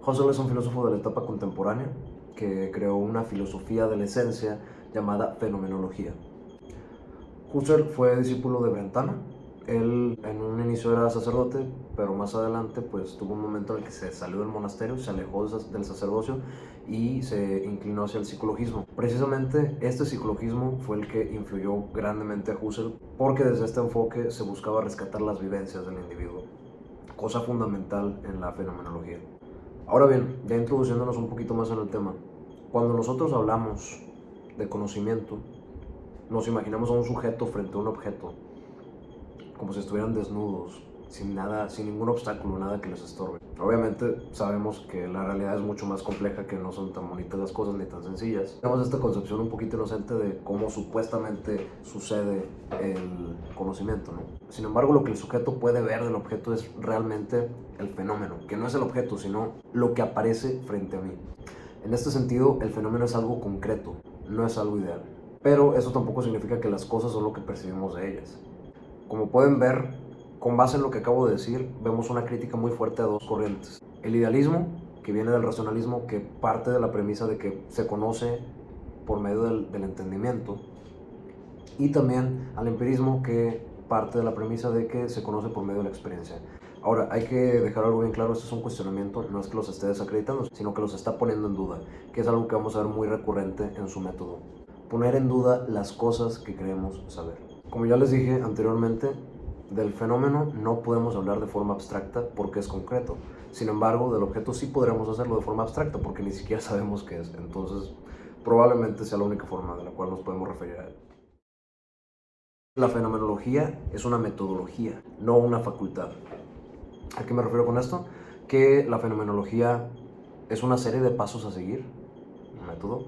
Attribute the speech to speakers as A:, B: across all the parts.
A: Husserl es un filósofo de la etapa contemporánea que creó una filosofía de la esencia llamada fenomenología. Husserl fue discípulo de Brentano. Él en un inicio era sacerdote, pero más adelante pues tuvo un momento en el que se salió del monasterio, se alejó del sacerdocio y se inclinó hacia el psicologismo. Precisamente este psicologismo fue el que influyó grandemente a Husserl, porque desde este enfoque se buscaba rescatar las vivencias del individuo, cosa fundamental en la fenomenología. Ahora bien, ya introduciéndonos un poquito más en el tema, cuando nosotros hablamos de conocimiento, nos imaginamos a un sujeto frente a un objeto, como si estuvieran desnudos, sin nada, sin ningún obstáculo, nada que les estorbe. Obviamente sabemos que la realidad es mucho más compleja, que no son tan bonitas las cosas ni tan sencillas. Tenemos esta concepción un poquito inocente de cómo supuestamente sucede el conocimiento, ¿no? Sin embargo, lo que el sujeto puede ver del objeto es realmente el fenómeno, que no es el objeto, sino lo que aparece frente a mí. En este sentido, el fenómeno es algo concreto, no es algo ideal. Pero eso tampoco significa que las cosas son lo que percibimos de ellas. Como pueden ver, con base en lo que acabo de decir, vemos una crítica muy fuerte a dos corrientes. El idealismo, que viene del racionalismo, que parte de la premisa de que se conoce por medio del entendimiento, y también al empirismo, que parte de la premisa de que se conoce por medio de la experiencia. Ahora, hay que dejar algo bien claro, este es un cuestionamiento, no es que los esté desacreditando, sino que los está poniendo en duda, que es algo que vamos a ver muy recurrente en su método. Poner en duda las cosas que creemos saber. Como ya les dije anteriormente, del fenómeno no podemos hablar de forma abstracta porque es concreto. Sin embargo, del objeto sí podremos hacerlo de forma abstracta porque ni siquiera sabemos qué es. Entonces, probablemente sea la única forma de la cual nos podemos referir a él. La fenomenología es una metodología, no una facultad. ¿A qué me refiero con esto? Que la fenomenología es una serie de pasos a seguir, un método,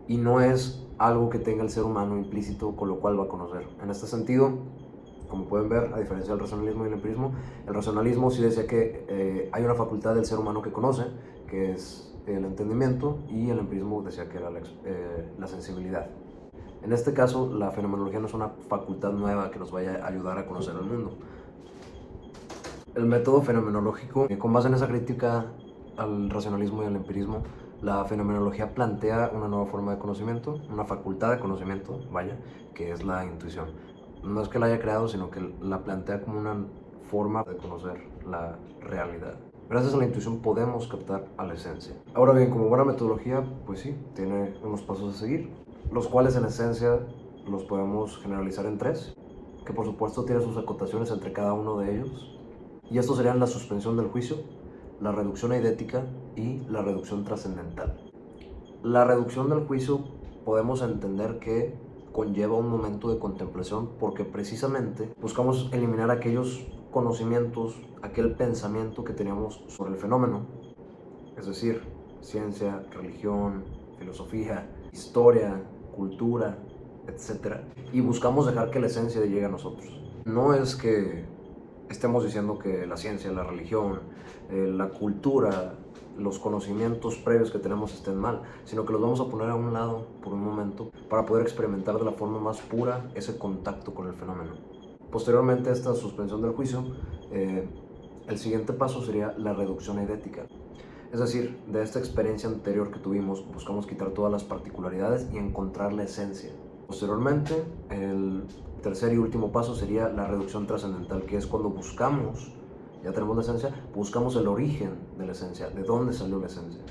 A: y no es algo que tenga el ser humano implícito con lo cual va a conocer. En este sentido, como pueden ver, a diferencia del racionalismo y el empirismo, el racionalismo sí decía que hay una facultad del ser humano que conoce, que es el entendimiento, y el empirismo decía que era la sensibilidad. En este caso, la fenomenología no es una facultad nueva que nos vaya a ayudar a conocer el mundo. El método fenomenológico, con base en esa crítica al racionalismo y al empirismo, la fenomenología plantea una nueva forma de conocimiento, una facultad de conocimiento, vaya, que es la intuición. No es que la haya creado, sino que la plantea como una forma de conocer la realidad. Gracias a la intuición podemos captar a la esencia. Ahora bien, como buena metodología, pues sí, tiene unos pasos a seguir, los cuales en esencia los podemos generalizar en tres, que por supuesto tiene sus acotaciones entre cada uno de ellos. Y estos serían la suspensión del juicio, la reducción eidética y la reducción trascendental. La reducción del juicio podemos entender que conlleva un momento de contemplación porque precisamente buscamos eliminar aquellos conocimientos, aquel pensamiento que teníamos sobre el fenómeno, es decir, ciencia, religión, filosofía, historia, cultura, etc. Y buscamos dejar que la esencia llegue a nosotros. No es que estemos diciendo que la ciencia, la religión, la cultura, los conocimientos previos que tenemos estén mal, sino que los vamos a poner a un lado por un momento para poder experimentar de la forma más pura ese contacto con el fenómeno. Posteriormente a esta suspensión del juicio, el siguiente paso sería la reducción eidética. Es decir, de esta experiencia anterior que tuvimos, buscamos quitar todas las particularidades y encontrar la esencia. Posteriormente, el tercer y último paso sería la reducción trascendental, que es cuando buscamos, ya tenemos la esencia, buscamos el origen de la esencia, de dónde salió la esencia.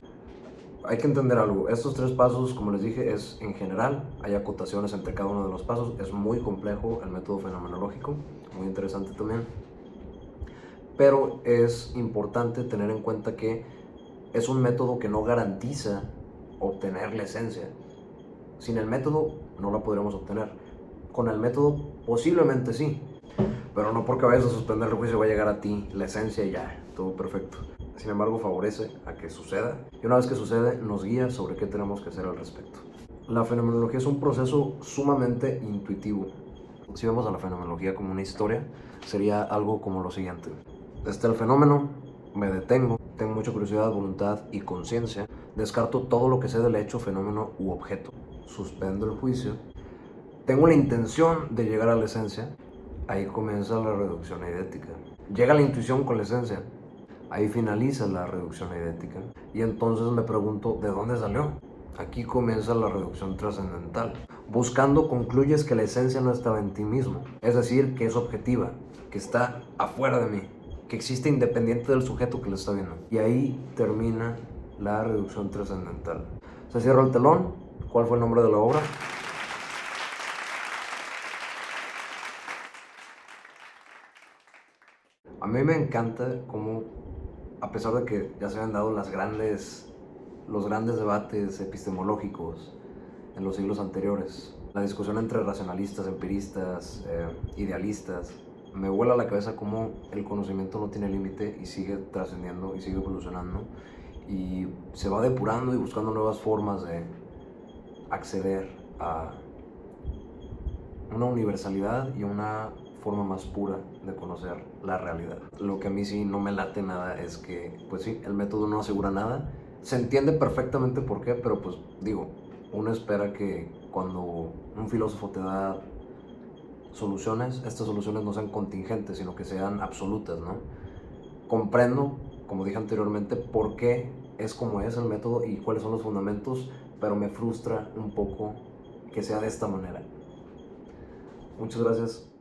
A: Hay que entender algo, estos tres pasos, como les dije, es en general, hay acotaciones entre cada uno de los pasos, es muy complejo el método fenomenológico, muy interesante también, pero es importante tener en cuenta que es un método que no garantiza obtener la esencia. Sin el método no la podremos obtener. Con el método posiblemente sí, pero no porque vayas a suspender el juicio va a llegar a ti la esencia y ya, todo perfecto. Sin embargo, favorece a que suceda y una vez que sucede nos guía sobre qué tenemos que hacer al respecto. La fenomenología es un proceso sumamente intuitivo. Si vemos a la fenomenología como una historia, sería algo como lo siguiente. Está el fenómeno, me detengo, tengo mucha curiosidad, voluntad y conciencia, descarto todo lo que sé del hecho, fenómeno u objeto, suspendo el juicio, tengo la intención de llegar a la esencia, ahí comienza la reducción eidética. Llega la intuición con la esencia, Ahí finaliza la reducción eidética y entonces me pregunto, ¿de dónde salió? Aquí comienza la reducción trascendental. Buscando concluyes que la esencia no estaba en ti mismo, es decir, que es objetiva, que está afuera de mí, que existe independiente del sujeto que lo está viendo. Y ahí termina la reducción trascendental. Se cierra el telón. ¿Cuál fue el nombre de la obra? A mí me encanta cómo, a pesar de que ya se habían dado los grandes debates epistemológicos en los siglos anteriores, la discusión entre racionalistas, empiristas, idealistas, me vuela la cabeza cómo el conocimiento no tiene límite y sigue trascendiendo y sigue evolucionando y se va depurando y buscando nuevas formas de acceder a una universalidad y una forma más pura de conocer la realidad. Lo que a mí sí no me late nada es que, pues sí, el método no asegura nada. Se entiende perfectamente por qué, pero pues digo, uno espera que cuando un filósofo te da soluciones, estas soluciones no sean contingentes, sino que sean absolutas, ¿no? Comprendo, como dije anteriormente, por qué es como es el método y cuáles son los fundamentos, pero me frustra un poco que sea de esta manera. Muchas gracias.